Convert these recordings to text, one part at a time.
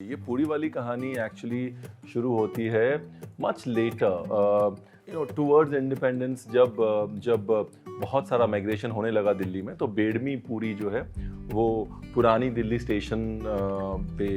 ये पूरी वाली कहानी एक्चुअली शुरू होती है मच लेटर, टूवर्ड्स इंडिपेंडेंस, जब बहुत सारा माइग्रेशन होने लगा दिल्ली में, तो बेडमी पूरी जो है वो पुरानी दिल्ली स्टेशन पे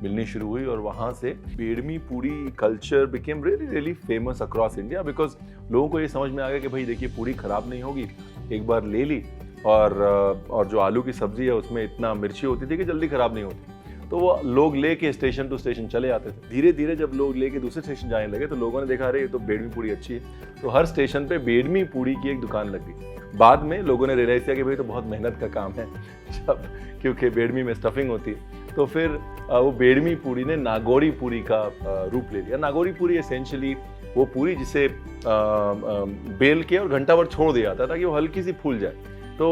मिलनी शुरू हुई और वहाँ से बेडमी पूरी culture became really famous across India, because लोगों को ये समझ में आ गया कि भाई देखिए पूरी ख़राब नहीं होगी, एक बार ले ली और जो आलू की सब्ज़ी है उसमें इतना मिर्ची होती थी कि जल्दी ख़राब नहीं होती, तो वो लोग लेके स्टेशन टू स्टेशन चले आते थे। धीरे धीरे जब लोग लेके दूसरे स्टेशन जाने लगे तो लोगों ने देखा अरे ये तो बेडमी पूड़ी अच्छी है, तो हर स्टेशन पे बेडमी पूड़ी की एक दुकान लग गई। बाद में लोगों ने रियलाइज किया कि भाई तो बहुत मेहनत का काम है जब, क्योंकि बेडमी में स्टफिंग होती है, तो फिर वो बेडमी पूड़ी ने नागौरी पूड़ी का रूप ले लिया। नागौरी पूड़ी एसेंशियली वो पूड़ी जिसे बेल के और घंटा भर छोड़ दिया जाता था कि वो हल्की सी फूल जाए, तो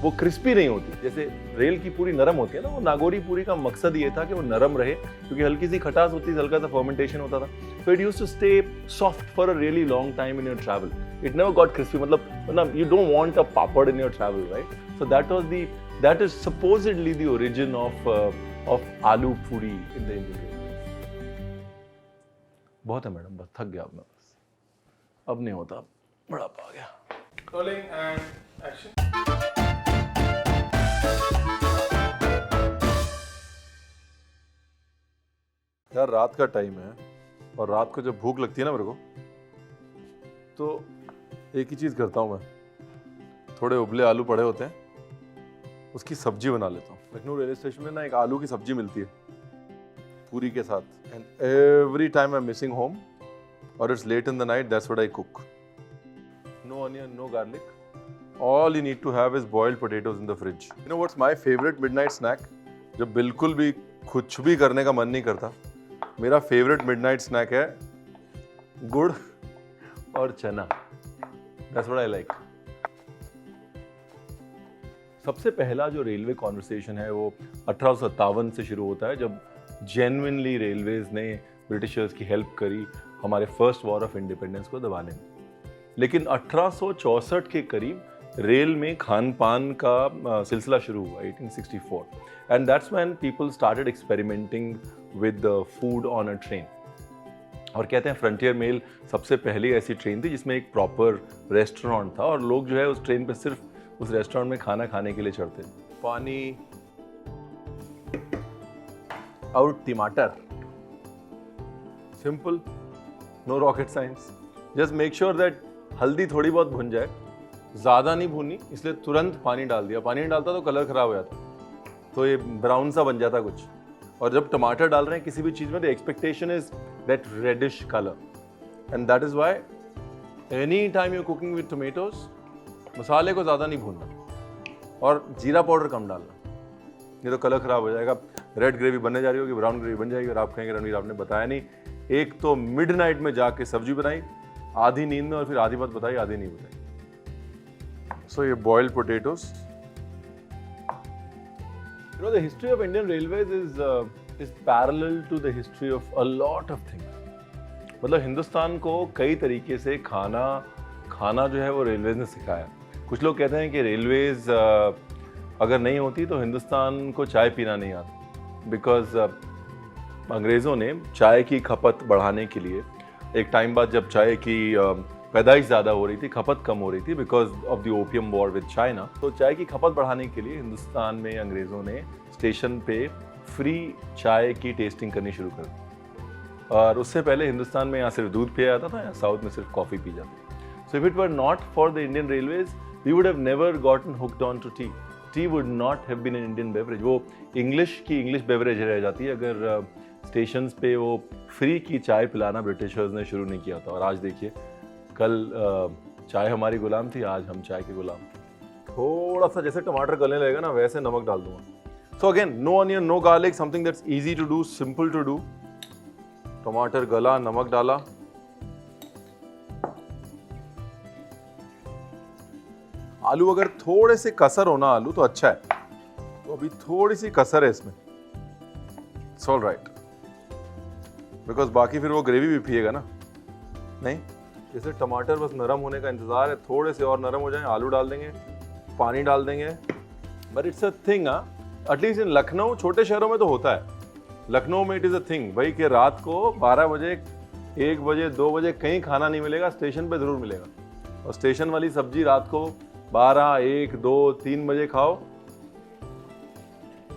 वो क्रिस्पी नहीं होती। जैसे रेल की पूरी नरम होती है ना, वो नागौरी पूरी का मकसद ये था कि वो नरम रहे, क्योंकि हल्की सी खटास होती थी, हल्का सा फर्मेंटेशन होता था, so it used to stay soft for a really long time in your travel. It never got crispy. मतलब you don't want a papad in your travel, right? So that is supposedly the origin of aloo puri in the Indian Railways. बहुत है madam, बस थक गया अब मैं, बस अब नहीं होता, बुढ़ापा आ गया। Rolling and action. यार रात का टाइम है और रात को जब भूख लगती है ना मेरे को, तो एक ही चीज़ करता हूँ मैं, थोड़े उबले आलू पड़े होते हैं, उसकी सब्जी बना लेता हूँ। लखनऊ रेलवे स्टेशन में ना एक आलू की सब्जी मिलती है पूरी के साथ, and every time I am missing home और it's late in the night, that's what I cook. No onion, no garlic, all you need to have is boiled potatoes in the fridge. You know what's my favorite midnight snack? जब बिल्कुल भी कुछ भी करने का मन नहीं करता, मेरा फेवरेट मिडनाइट स्नैक है गुड़ और चना। That's what I like. सबसे पहला जो रेलवे कॉन्वर्सेशन है वो 1857 से शुरू होता है, जब जेन्युइनली रेलवेज ने ब्रिटिशर्स की हेल्प करी हमारे फर्स्ट वॉर ऑफ इंडिपेंडेंस को दबाने में। लेकिन 1864 के करीब रेल में खान पान का सिलसिला शुरू हुआ 1864, and that's when people started experimenting with food on a train. और कहते हैं फ्रंटियर मेल सबसे पहली ऐसी ट्रेन थी जिसमें एक प्रॉपर रेस्टोरेंट था और लोग जो है उस ट्रेन पे सिर्फ उस रेस्टोरेंट में खाना खाने के लिए चढ़ते। पानी और टमाटर, simple, no rocket science, just make sure that हल्दी थोड़ी बहुत भुन जाए, ज़्यादा नहीं भुनी, इसलिए तुरंत पानी डाल दिया। पानी नहीं डालता तो कलर ख़राब हो जाता, तो ये ब्राउन सा बन जाता कुछ। और जब टमाटर डाल रहे हैं किसी भी चीज़ में, the expectation is that reddish colour, and that is why any time you cooking with tomatoes, मसाले को ज़्यादा नहीं भूनना और जीरा पाउडर कम डालना, ये तो कलर ख़राब हो जाएगा। रेड ग्रेवी बनने जा रही होगी, ब्राउन ग्रेवी बन जाएगी और आप कहेंगे रणवीर आपने बताया नहीं। एक तो मिडनाइट में जाके सब्जी बनाई, आधी नींद में, और फिर आधी बात बताई, आधी नहीं बताई। So your boiled potatoes. You know, the history of Indian Railways is parallel to the history of a lot of things. मतलब हिंदुस्तान को कई तरीके से खाना जो है वो रेलवेज ने सिखाया। कुछ लोग कहते हैं कि रेलवेज अगर नहीं होती तो हिंदुस्तान को चाय पीना नहीं आता, बिकॉज अंग्रेज़ों ने चाय की खपत बढ़ाने के लिए, एक टाइम बाद जब चाय की पैदाइश ज़्यादा हो रही थी, खपत कम हो रही थी because of the opium war with China, तो चाय की खपत बढ़ाने के लिए हिंदुस्तान में अंग्रेज़ों ने स्टेशन पे फ्री चाय की टेस्टिंग करनी शुरू कर दी। और उससे पहले हिंदुस्तान में यहाँ सिर्फ दूध पिया जाता था, यहाँ साउथ में सिर्फ कॉफ़ी पी जाती। So if it were not for the Indian railways we would have never gotten hooked on to tea. Tea would not have been an Indian beverage. वो इंग्लिश बेवरेज रह जाती है अगर स्टेशन पे वो फ्री की चाय पिलाना ब्रिटिशर्स ने शुरू नहीं किया था। और आज देखिए, कल चाय हमारी गुलाम थी, आज हम चाय के गुलाम। थोड़ा सा जैसे टमाटर गलने लगेगा ना, वैसे नमक डाल दूंगा। So again, no onion, no garlic, something that's easy to do, simple to do. टमाटर गला, नमक डाला, आलू अगर थोड़े से कसर होना आलू तो अच्छा है, तो अभी थोड़ी सी कसर है इसमें, इट्स ऑल राइट, बिकॉज बाकी फिर वो ग्रेवी भी पिएगा ना। नहीं, जैसे टमाटर बस नरम होने का इंतजार है, थोड़े से और नरम हो जाएं, आलू डाल देंगे, पानी डाल देंगे, but it's a thing. At least in Lucknow, छोटे शहरों में तो होता है लखनऊ में इट इज़ अ थिंग भाई कि रात को 12 बजे 1 बजे 2 बजे कहीं खाना नहीं मिलेगा, स्टेशन पे ज़रूर मिलेगा। और स्टेशन वाली सब्जी रात को 12, 1, 2, 3 बजे खाओ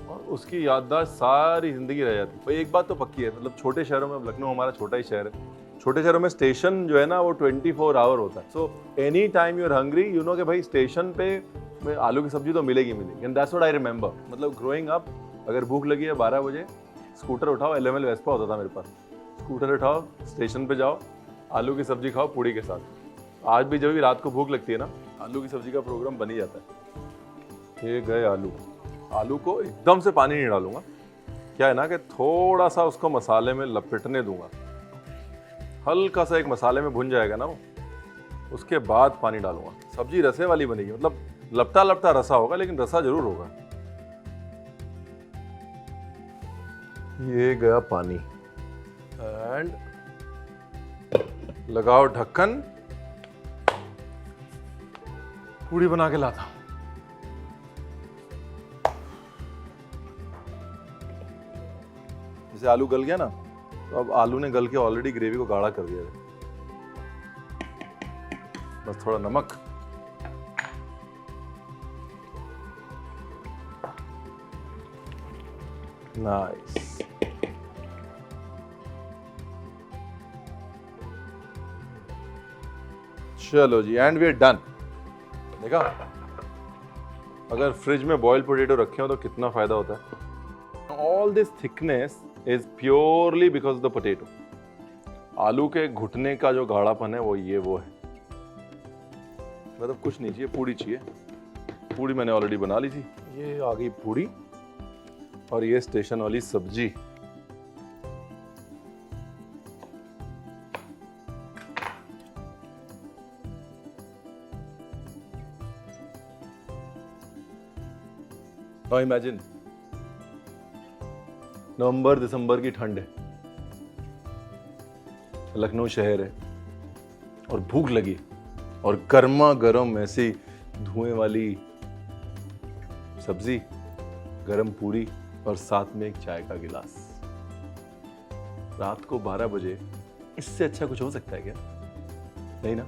और उसकी याददाश्त सारी ज़िंदगी रह जाती है। भाई एक बात तो पक्की है, मतलब छोटे शहरों में, अब लखनऊ हमारा छोटा ही शहर है, छोटे शहरों में स्टेशन जो है ना वो 24 आवर होता है। So any time you are hungry you know कि भाई स्टेशन पे आलू की सब्जी तो मिलेगी and that's what I remember. मतलब ग्रोइंग अप अगर भूख लगी है 12 बजे, स्कूटर उठाओ, LML वेस्पा होता था मेरे पास, स्कूटर उठाओ, स्टेशन पे जाओ, आलू की सब्जी खाओ पूड़ी के साथ। आज भी जब भी रात को भूख लगती है ना, आलू की सब्जी का प्रोग्राम बन ही जाता है। ये गए आलू को एकदम से पानी नहीं डालूंगा, क्या है ना कि थोड़ा सा उसको मसाले में लपेटने दूंगा, हल्का सा एक मसाले में भुन जाएगा ना वो, उसके बाद पानी डालूंगा। सब्जी रसे वाली बनेगी, मतलब लपटा लपटा रसा होगा लेकिन रसा जरूर होगा। ये गया पानी एंड लगाओ ढक्कन, पूड़ी बना के लाता हूं। जैसे आलू गल गया ना, तो अब आलू ने गल के ऑलरेडी ग्रेवी को गाढ़ा कर दिया है। बस थोड़ा नमक, नाइस। चलो जी, एंड वी आर डन। देखा, अगर फ्रिज में बॉइल्ड पोटैटो रखे हो तो कितना फायदा होता है। All this thickness is purely because of the potato. आलू के घुटने का जो गाढ़ापन है वो है। मतलब कुछ नहीं चाहिए, पूड़ी चाहिए। पूड़ी मैंने ऑलरेडी बना ली थी, ये आ गई पूड़ी और ये स्टेशन वाली सब्जी। नाउ इमेजिन नवंबर दिसंबर की ठंड है, लखनऊ शहर है और भूख लगी और गर्मा गर्म ऐसी धुएं वाली सब्जी, गरम पूरी और साथ में एक चाय का गिलास। रात को 12 बजे इससे अच्छा कुछ हो सकता है क्या? नहीं ना।